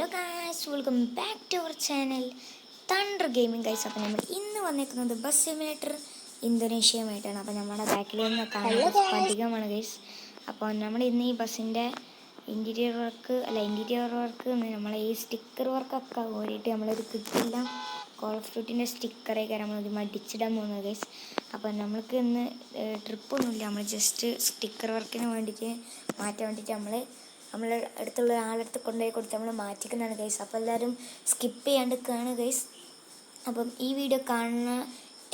Hello guys, welcome back to our channel Thunder Gaming guys. അപ്പോൾ നമ്മൾ ഇന്ന് വന്നിരിക്കുന്നത് ബസ് സിമുലേറ്റർ ഇന്തോനേഷ്യയുമായിട്ടാണ്. അപ്പോൾ നമ്മുടെ ബാക്കിൽ നിന്ന് കാണുന്നത് സ്ഫടികമാണ് ഗൈസ്. അപ്പോൾ നമ്മൾ ഇന്ന് ഈ ബസ്സിൻ്റെ ഇൻറ്റീരിയർ വർക്ക് നമ്മളെ ഈ സ്റ്റിക്കർ വർക്കൊക്കെ ഓടിയിട്ട് നമ്മളൊരു കിട്ടില്ല കോൾ ഓഫ് ഡ്യൂട്ടിൻ്റെ സ്റ്റിക്കറൊക്കെ നമ്മളത് മടിച്ചിടാൻ പോകുന്നത് ഗൈസ്. അപ്പോൾ നമ്മൾക്ക് ഇന്ന് ട്രിപ്പൊന്നുമില്ല, നമ്മൾ ജസ്റ്റ് സ്റ്റിക്കർ വർക്കിന് വേണ്ടിയിട്ട് മാറ്റാൻ വേണ്ടിയിട്ട് നമ്മൾ അടുത്തുള്ള ഒരാളടുത്ത് കൊണ്ടുപോയി കൊടുത്ത് നമ്മൾ മാറ്റിക്കുന്നതാണ് ഗൈസ്. അപ്പോൾ എല്ലാവരും സ്കിപ്പ് ചെയ്യാണ്ട് കാണുക ഗൈസ്. അപ്പം ഈ വീഡിയോ കാണുന്ന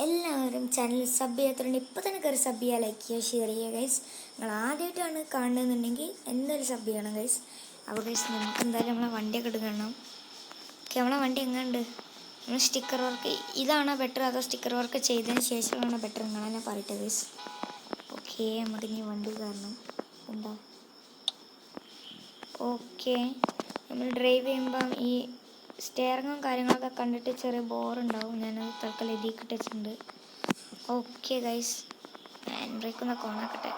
എല്ലാവരും ചാനൽ സബ് ചെയ്യാത്തതുകൊണ്ട് ഇപ്പോൾ തന്നെ കയറി സബ് ചെയ്യുക, ലൈക്ക് ചെയ്യുക, ഷെയർ ചെയ്യുക ഗൈസ്. നിങ്ങൾ ആദ്യമായിട്ടാണ് കാണുന്നതെന്നുണ്ടെങ്കിൽ എന്തായാലും സബ് ചെയ്യണം ഗൈസ്. അപ്പോൾ ഗൈസ് നമുക്ക് എന്തായാലും നമ്മളെ വണ്ടിയൊക്കെ എടുക്കണം. ഓക്കെ, നമ്മളെ വണ്ടി എങ്ങനെയുണ്ട്? നമ്മൾ സ്റ്റിക്കർ വർക്ക് ഇതാണോ ബെറ്റർ അതോ സ്റ്റിക്കർ വർക്ക് ചെയ്തതിന് ശേഷമാണോ ബെറ്റർ? നിങ്ങളെന്നെ പറയട്ടെ ഗൈസ്. ഓക്കെ, നമുക്ക് ഇനി വണ്ടി കയറണം. എന്താ ഓക്കെ, നമ്മൾ ഡ്രൈവ് ചെയ്യുമ്പം ഈ സ്റ്റെയറിങ്ങും കാര്യങ്ങളൊക്കെ കണ്ടിട്ട് ചെറിയ ബോറുണ്ടാവും. ഞാനത് തൽക്കാലം ഇതിലേക്ക് ഇട്ടിട്ടുണ്ട്. ഓക്കെ ഗൈസ്, ഹാൻഡ് ബ്രേക്ക് ഒന്ന് ഓണാക്കട്ടെ,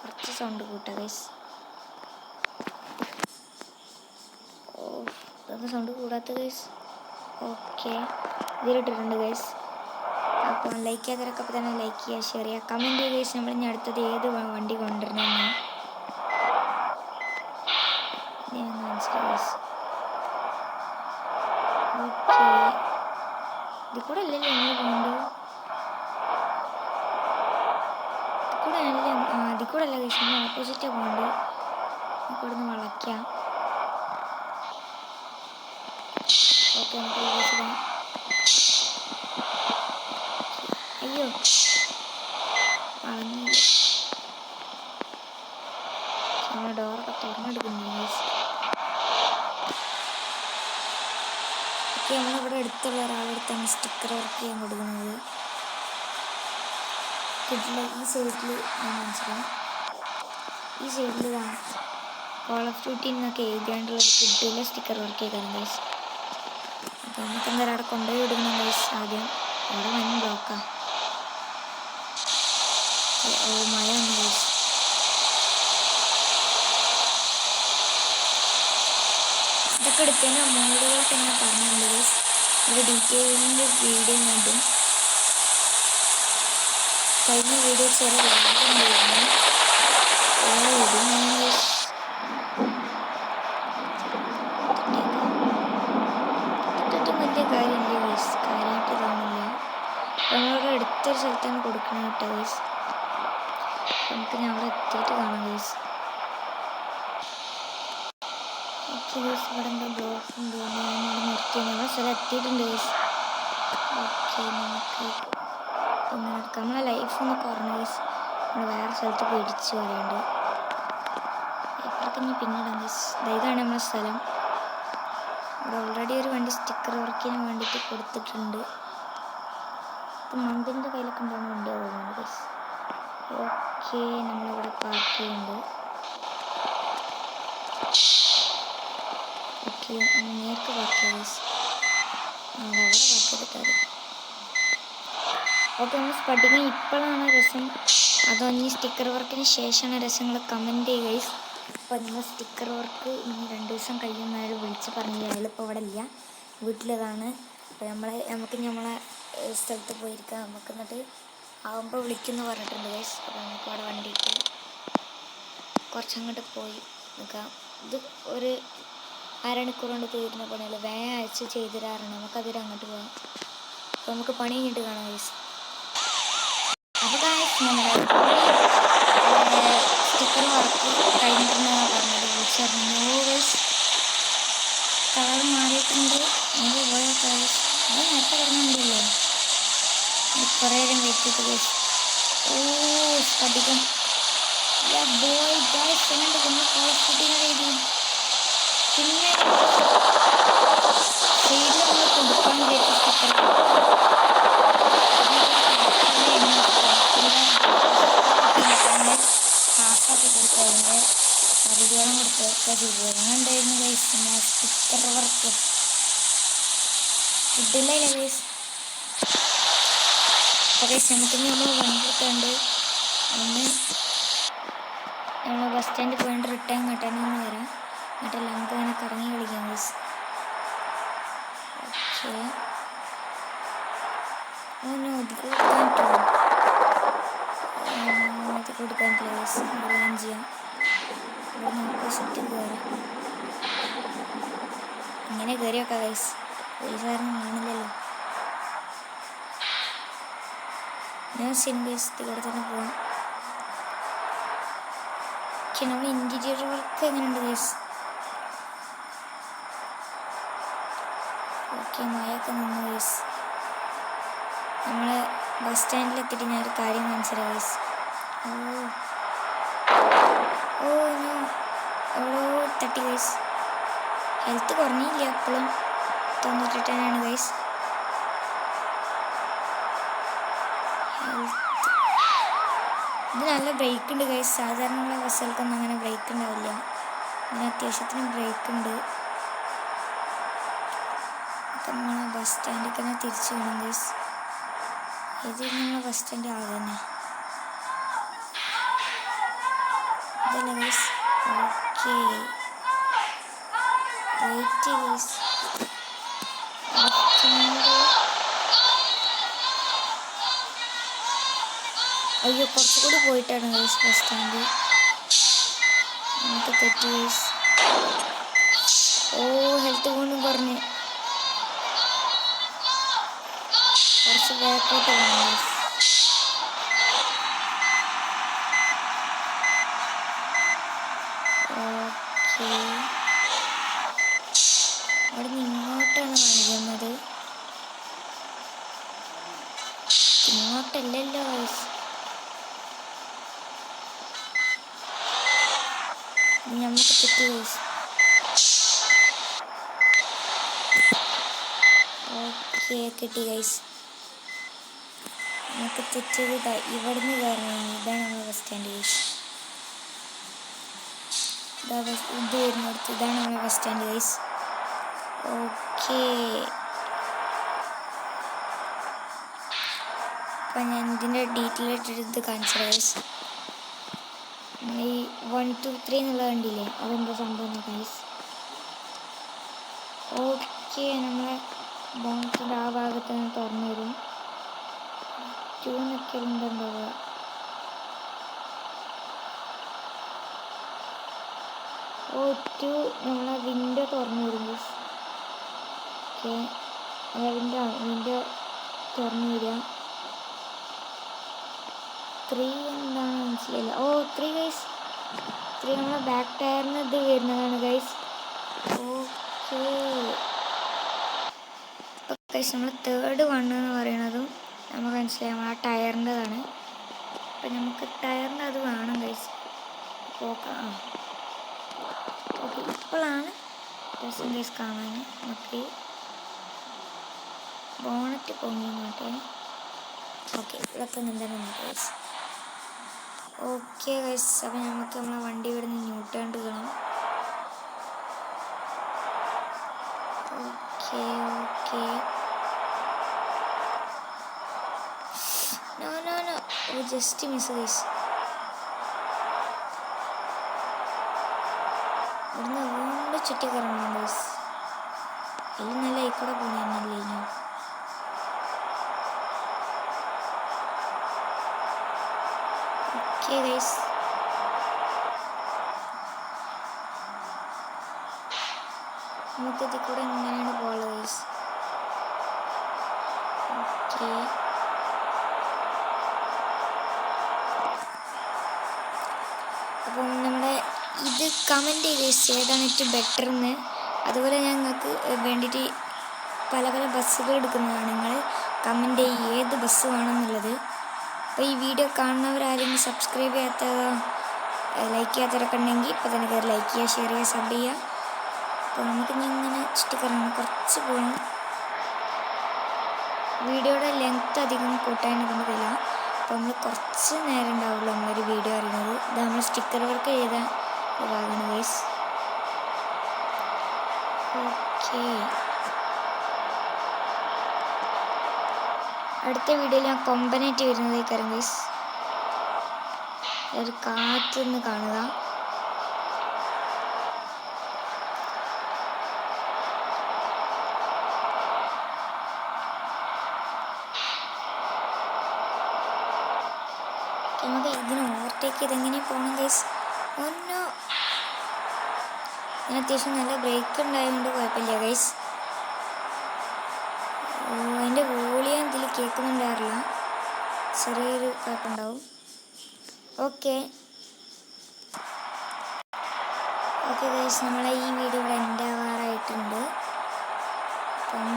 കുറച്ച് സൗണ്ട് കൂട്ടാം ഗൈസ്. ഓ, ഇതൊന്നും സൗണ്ട് കൂടാത്ത ഗൈസ്. ഓക്കെ, ഇതിലിട്ടിട്ടുണ്ട് ഗൈസ്. അപ്പോൾ ലൈക്ക് ചെയ്യാത്തവരൊക്കെ അപ്പോൾ തന്നെ ലൈക്ക് ചെയ്യുക, ഷെയർ ചെയ്യുക, കമൻറ്റ് ചെയ്യുക ഗൈസ്. നമ്മൾ ഇനി അടുത്തത് ഏത് വണ്ടി കൊണ്ടുവരണമെന്ന് ഓക്കെ. ഇത് കൂടെ അല്ലല്ലോ നമ്മൾ പോകേണ്ടത്, ഇതിൽ കൂടെ അല്ല ഗൈസ്, നമ്മൾ ഓപ്പോസിറ്റാണ് പോകേണ്ടത്. ഇവിടെ നിന്ന് വളയ്ക്കാം. ഓക്കെ, നമുക്ക് അയ്യോ വളഞ്ഞില്ല. നമ്മൾ ഡോറൊക്കെ തുറന്നെടുക്കുന്നു ഗൈസ്. ഓക്കെ, നമ്മളിവിടെ അടുത്തുള്ള ഒരാളെടുത്താണ് സ്റ്റിക്കർ വർക്ക് ചെയ്യാൻ കൊടുക്കുന്നത്. കിട്ടില്ല, ഈ സൈഡിൽ ഞാൻ മനസ്സിലാവും, ഈ സൈഡിൽ കോൾ ഓഫ് ഡ്യൂട്ടി എന്നൊക്കെ എഴുതിയാണ്ടുള്ള കിട്ടില്ല സ്റ്റിക്കർ വർക്ക് ചെയ്താണ് ഗൈസ്. അപ്പോൾ നമുക്ക് എന്തായാലും അവിടെ കൊണ്ടുപോയി വിടുന്നു ഗൈസ്. ആദ്യം അവിടെ വൻ ബ്ലോക്കാണ്. ഓ, മഴ വന്നു ഗൈസ്. ഇതൊക്കെ എടുത്തതിൻ്റെ മോഡുകളൊക്കെ ഞാൻ പറഞ്ഞിട്ടുണ്ട് ഗൈസ്. ഒരു ഡീറ്റെയിലിൻ്റെ വീഡിയോ കണ്ടും കഴിഞ്ഞ വീഡിയോ ചെറിയ ലാഭമുണ്ടായിരുന്നു. ഇതൊട്ടും വലിയ കാര്യമില്ല ഗൈസ്, കാര്യമായിട്ട് കാണില്ല. നമ്മളിവിടെ അടുത്തൊരു സ്ഥലത്താണ് കൊടുക്കണം കേട്ടോ ഗൈസ്. നമുക്ക് ഞാൻ അവിടെ എത്തിയിട്ട് കാണാം ഗൈസ്. ഓക്കെ ഗൈസ്, ഇവിടെ എന്താ ബ്ലോക്ക് ഉണ്ട്, ഞാനിവിടെ നിർത്തി. നമ്മളെ സ്ഥലം എത്തിയിട്ടുണ്ട് ഗൈസ്. ഓക്കെ, നമുക്ക് ഒന്ന് നടക്കാം. നമ്മളെ ലൈഫ് ഒന്ന് കുറഞ്ഞു ഗൈസ്. നമ്മൾ വേറെ സ്ഥലത്ത് പിടിച്ച് പറയുന്നുണ്ട്. ഇപ്പോഴൊക്കെ ഇനി പിന്നിടാം ഗൈസ്. ഇതാണ് നമ്മളെ സ്ഥലം. ഇവിടെ ഓൾറെഡി ഒരു വണ്ടി സ്റ്റിക്കർ വർക്കിന് വേണ്ടിയിട്ട് കൊടുത്തിട്ടുണ്ട്. ഇത് മന്തിൻ്റെ കയ്യിലൊക്കെ ഉണ്ടാകുന്ന വണ്ടിയാണ് തോന്നുന്നത് ഗൈസ്. ഓക്കെ, നമ്മളിവിടെ പാർക്ക് ചെയ്യുന്നുണ്ട്. ഓക്കെ, നേർക്ക് പാർക്ക് ചെയ്യാം ഗൈസ്. അവിടെ പാർക്ക് ചെയ്തിട്ടാണ്. ഓക്കെ, നമ്മൾ സ്പടികം ഇപ്പോഴാണ് രസം അതോ ഇനി സ്റ്റിക്കർ വർക്കിന് ശേഷമാണ് രസങ്ങൾ കമൻറ്റ് ചെയ്യുക ഗൈസ്. അപ്പോൾ നമ്മൾ സ്റ്റിക്കർ വർക്ക് ഇനി 2 ദിവസം കഴിയുന്നവർ വിളിച്ച് പറഞ്ഞില്ല, അയാളിപ്പോൾ ഇവിടെ ഇല്ല, വീട്ടിലതാണ്. അപ്പോൾ നമുക്ക് നമ്മളെ സ്ഥലത്ത് പോയിരിക്കാം. നമുക്ക് എന്നിട്ട് ആകുമ്പോൾ വിളിക്കുമെന്ന് പറഞ്ഞിട്ടുണ്ട് ഗൈസ്. അപ്പോൾ നമുക്ക് അവിടെ വണ്ടിയിട്ട് കുറച്ചങ്ങോട്ട് പോയി നിൽക്കാം. ഇത് ഒരു അരമണിക്കൂർ കൊണ്ട് തീരുന്ന പണിയല്ല, വേഗം അയച്ച് ചെയ്തു തരാറുണ്ട്. നമുക്കതിൽ അങ്ങോട്ട് പോകാം. അപ്പോൾ നമുക്ക് പണി കഴിഞ്ഞിട്ട് കാണാം ഗൈസ്. അപ്പോൾ ഗൈസ്, നമ്മുടെ സ്റ്റിക്കർ വർക്ക് കഴിഞ്ഞിട്ടുണ്ടെന്നാണ് പറഞ്ഞത്. വിളിച്ചറിഞ്ഞു ഗൈസ്, കളർ മാറിയിട്ടുണ്ട്. നമുക്ക് പോയാൽ ഗൈസ്, അത് നേരത്തെ പറഞ്ഞിട്ടുണ്ടല്ലോ, കുറേ നേരം വെയിറ്റ് ചെയ്ത് ഗൈസ്. ഓ, സ്പടികം ബോയ് ഗൈസ്, എങ്ങനെ നമ്മൾ കോൾ ഓഫ് ഡ്യൂട്ടിയുടെ രീതിയിൽ പിന്നെ സൈഡിൽ നമ്മൾ കൊടുക്കാൻ വിചാരിച്ച സ്റ്റിക്കർ ഹാഫൊക്കെ കൊടുത്ത് അതിൻ്റെ പകുതിയോളം കൊടുത്തൊക്കെ ചെയ്തു. എങ്ങനെയുണ്ടായിരുന്നു ഗൈസ് സ്റ്റിക്കർ വർക്ക്? കിട്ടില്ല ഗൈസ്. അപ്പോൾ ഗൈസ്, നമുക്കിനി നമ്മൾ വണ്ടി എടുത്തുകൊണ്ട് ഒന്ന് നമ്മൾ ബസ് സ്റ്റാൻഡിൽ പോയിട്ട് റിട്ടേൺ കട്ടാനൊന്ന് വരാം. എന്നിട്ടല്ല നമുക്ക് അങ്ങനെ കറങ്ങി കളിക്കാം ഗൈസ്. ഓക്കെ ഇത് കൊടുക്കാൻ ഗൈസ്. ലാൻഡ് ചെയ്യാം. ഇവിടെ നമുക്ക് ഓപ്പോസിറ്റ് കയറാം. ഇങ്ങനെ കയറിയൊക്കെ ഗൈസ്. പോലീസുകാരൊന്നും കാണില്ലല്ലോ. ഞാൻ സിംഗേഴ്സ് ഇവിടെ തന്നെ പോവാം. പക്ഷെ നമ്മൾ ഇൻറ്റീരിയർ വർക്ക് എങ്ങനെയുണ്ട് ഗൈസ്? ഓക്കെ മഴയൊക്കെ നിന്ന് ഗൈസ്. നമ്മൾ ബസ് സ്റ്റാൻഡിലെത്തിയിട്ട് ഞാനൊരു കാര്യം കാണിച്ചത് ഗൈസ്. ഞാൻ എവിടെയോ തട്ടി ഗൈസ്. ഹെൽത്ത് കുറഞ്ഞില്ല, അപ്പോഴും 98 ഗൈസ്. ഇത് നല്ല ബ്രേക്ക് ഉണ്ട് ഗൈസ്. സാധാരണ ബസ്സുകൾക്കൊന്നും അങ്ങനെ ബ്രേക്ക് ഉണ്ടാവില്ല. ഇതിന് അത്യാവശ്യത്തിന് ബ്രേക്ക് ഉണ്ട്. നമ്മൾ ബസ് സ്റ്റാൻഡിൽ തന്നെ തിരിച്ചു വേണം ഗൈസ്. ഇത് നമ്മളെ ബസ് സ്റ്റാൻഡ് ആകെ തന്നെ ഇതല്ല ഗൈസ്. Okay wait guys. അയ്യോ കുറച്ചുകൂടി പോയിട്ടാണ് ഗൈസ് ബസ് സ്റ്റാൻഡ്. നമുക്ക് തെറ്റി ഗൈസ്. ഹെൽത്ത് കൊണ്ടും കുറഞ്ഞ് കുറച്ച് ബാക്കോട്ട് പോകണം ഗൈസ്. ഓക്കെ അവിടെ നിന്ന് ഇങ്ങോട്ടാണ് കാണിക്കുന്നത്. ഇങ്ങോട്ടല്ലല്ലോ ഗൈസ്. നമുക്ക് തെറ്റി ഗൈസ്. ഓക്കെ കിട്ടി ഗൈസ്. നമുക്ക് തെറ്റിയത് ഇവിടുന്ന് കയറണം. ഇതാണ് നമ്മുടെ ബസ് സ്റ്റാൻഡ് ഗൈസ്. ഇത് വരുന്നിടത്ത് ഇതാണ് നമ്മുടെ ബസ് സ്റ്റാൻഡ് ഗൈസ്. ഓക്കെ അപ്പം ഞാൻ ഇതിൻ്റെ ഡീറ്റെയിൽ ആയിട്ട് ഇത് കാണിച്ചത് ഗൈസ്. ഈ 1 2 3 എന്നുള്ള കണ്ടില്ലേ, അതെന്താ സംഭവം ഗൈസ്. ഓക്കെ നമ്മളെ ബോൺസിൻ്റെ ആ ഭാഗത്ത് നിന്ന് തുറന്നു വരും. 2 എന്നൊക്കെ ഉണ്ടാവുക. ഓ 2 നമ്മളെ വിൻഡോ തുറന്നു വരും ഗൈസ്. ഓക്കെ വിൻഡോ തുറന്നു വരിക. 3 എന്താണ് മനസ്സിലായില്ല. 3 ഗൈസ്. 3 നമ്മളെ ബാക്ക് ടയറിന് ഇത് വരുന്നതാണ് ഗൈസ്. ഓക്കെ ഗൈസ് നമ്മൾ തേർഡ് 1 എന്ന് പറയുന്നതും നമുക്ക് മനസ്സിലായി നമ്മൾ ആ ടയറിൻ്റെതാണ്. അപ്പം നമുക്ക് ടയറിൻ്റെ അത് വേണം ഗൈസ്. ഓക്കെ ഇപ്പോഴാണ് രസം ഗൈസ് കാണാൻ. നമുക്ക് ബോണറ്റ് പൊങ്ങി നോട്ടെ. ഓക്കെ ഇതൊക്കെ എന്താണ് ഗൈസ്. ഓക്കെ ഗൈസ് അപ്പം നമുക്ക് നമ്മളെ വണ്ടി ഇവിടെ നിന്ന് ന്യൂട്ടേൺ എടുക്കണം. Okay no just miss guys. ഇവിടുന്ന് വീണ്ടും ചുറ്റി കറങ്ങണം ഗൈസ്. ഇത് നല്ല ആയിക്കൂടെ പോകണല്ലേ ഇനി. ഓക്കെ ഗൈസ് നമുക്ക് ഇതിൽ കൂടെ ഇങ്ങനെയാണ് പോകുന്നത് ഗൈസ്. ഓക്കെ അപ്പം നമ്മുടെ ഇത് കമൻറ്റ് ചെയ്ത് ഗൈസ് ഏതാണ് ഏറ്റവും ബെറ്റർ എന്ന്. അതുപോലെ ഞങ്ങൾക്ക് വേണ്ടിയിട്ട് പല ബസ്സുകൾ എടുക്കുന്നതാണ്. നിങ്ങൾ കമൻറ്റ് ചെയ്ത് ഏത് ബസ് വേണമെന്നുള്ളത്. അപ്പോൾ ഈ വീഡിയോ കാണുന്നവരാരെങ്കിലും സബ്സ്ക്രൈബ് ചെയ്യാത്ത ലൈക്ക് ചെയ്യാത്തവരൊക്കെ ഉണ്ടെങ്കിൽ ഇപ്പോൾ തന്നെ കയറി ലൈക്ക് ചെയ്യുക, ഷെയർ ചെയ്യുക, സബ് ചെയ്യുക. അപ്പോൾ നമുക്ക് ഇങ്ങനെ ചുറ്റിക്കറങ്ങണം. കുറച്ച് പോകണം. വീഡിയോയുടെ ലെങ്ത്ത് അധികം കൂട്ടാനൊന്നും പറ്റില്ല. അപ്പോൾ നമ്മൾ കുറച്ച് നേരം ഉണ്ടാവുള്ളൂ നമ്മളൊരു വീഡിയോ അറിയുന്നത്. ഇത് നമ്മൾ സ്റ്റിക്കർ വർക്ക് ചെയ്ത ഭാഗമാണ് ഗൈസ്. ഓക്കെ അടുത്ത വീഡിയോയിൽ ഞാൻ കൊമ്പനായിട്ട് വരുന്നതായിരിക്കും ഗൈസ്. ഒരു കാറ്റ് നിന്ന് കാണുക. ഇതിന് ഓവർടേക്ക് ചെയ്ത് എങ്ങനെ പോകണം ഗൈസ്? ഒന്നോ ഞാൻ അത്യാവശ്യം നല്ല ബ്രേക്ക് ഉണ്ടായതുകൊണ്ട് കുഴപ്പമില്ല ഗൈസ്. അതിൻ്റെ വോളിയം ഇതിൽ കേൾക്കുന്നുണ്ടാവില്ല, ചെറിയൊരു കുഴപ്പമുണ്ടാവും. ഓക്കെ ഗൈസ്, നമ്മളെ ഈ വീഡിയോ ഇവിടെ എൻ്റെ ആവാറായിട്ടുണ്ട്. അപ്പം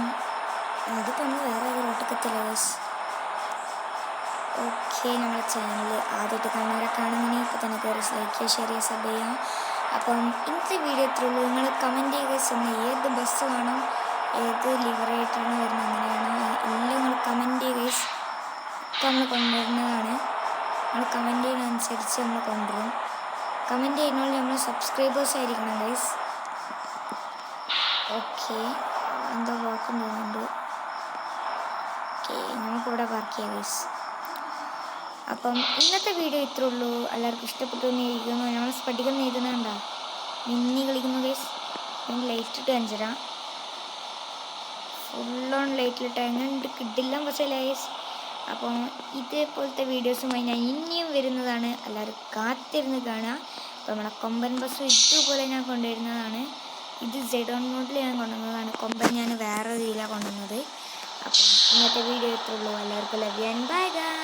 അതിപ്പോൾ നമ്മൾ വേറെ ഒരു റോട്ടിക്കെത്തില്ല ഗൈസ്. ഓക്കെ, നമ്മളെ ചാനൽ ആദ്യമായിട്ട് കാണുന്നവരൊക്കെ ആണെന്നുണ്ടെങ്കിൽ ഇപ്പോൾ തന്നെ കയറി ലൈക്ക് ചെയ്യുക, ഷെയർ ചെയ്യുക, സബ് ചെയ്യുക. അപ്പം ഇന്നത്തെ വീഡിയോ ഇത്രയുള്ളൂ. നിങ്ങൾ കമൻറ്റ് ചെയ്യുക ഗൈസ്, ഏത് ബസ് വേണം, ഏത് ലിവറായിട്ടാണ് വരുന്നത്, അങ്ങനെയാണ് എല്ലാം നിങ്ങൾ കമൻറ്റ് ചെയ്യുക ഗൈസ്. ഒക്കെ നമ്മൾ കൊണ്ടുവരുന്നതാണ്. നമ്മൾ കമൻറ്റ് ചെയ്യുന്നതനുസരിച്ച് നമ്മൾ കൊണ്ടുവരും. കമൻറ്റ് ചെയ്യുന്നതിൽ നമ്മൾ സബ്സ്ക്രൈബേഴ്സ് ആയിരിക്കണം ഗൈസ്. ഓക്കെ, എന്തോ വാക്കും തോന്നുന്നുണ്ട്. ഓക്കെ, നമുക്കിവിടെ പാർക്ക് ചെയ്യാം ഗൈസ്. അപ്പം ഇന്നത്തെ വീഡിയോ ഇത്രേ ഉള്ളൂ. എല്ലാവർക്കും ഇഷ്ടപ്പെട്ടു എന്ന് എഴുതുന്നു. നമ്മൾ സ്പടികം എഴുതുന്നുണ്ടോ, മിന്നി കളിക്കുന്നു ഗൈസ്. ഞാൻ ലൈറ്റ് ഇട്ട് കാണിച്ചുതരാം. ഫുൾ ഓൺ ലൈറ്റിലിട്ട് എങ്ങനെയുണ്ട്, കിട്ടില്ല പക്ഷേ ഗൈസ്. അപ്പം ഇതേപോലത്തെ വീഡിയോസുമായി ഞാൻ ഇനിയും വരുന്നതാണ്. എല്ലാവരും കാത്തിരുന്ന് കാണുക. അപ്പോൾ നമ്മളെ കൊമ്പൻ ബസ് ഇതുപോലെ ഞാൻ കൊണ്ടുവരുന്നതാണ്. ഇത് ZON മോഡിൽ ഞാൻ കൊണ്ടുവന്നതാണ്. കൊമ്പൻ ഞാൻ വേറെ രീതിയിലാണ് കൊണ്ടുവന്നത്. അപ്പം ഇന്നത്തെ വീഡിയോ ഇത്രേ ഉള്ളൂ. എല്ലാവർക്കും ലവ് ആൻഡ് ബൈ ഗൈസ്.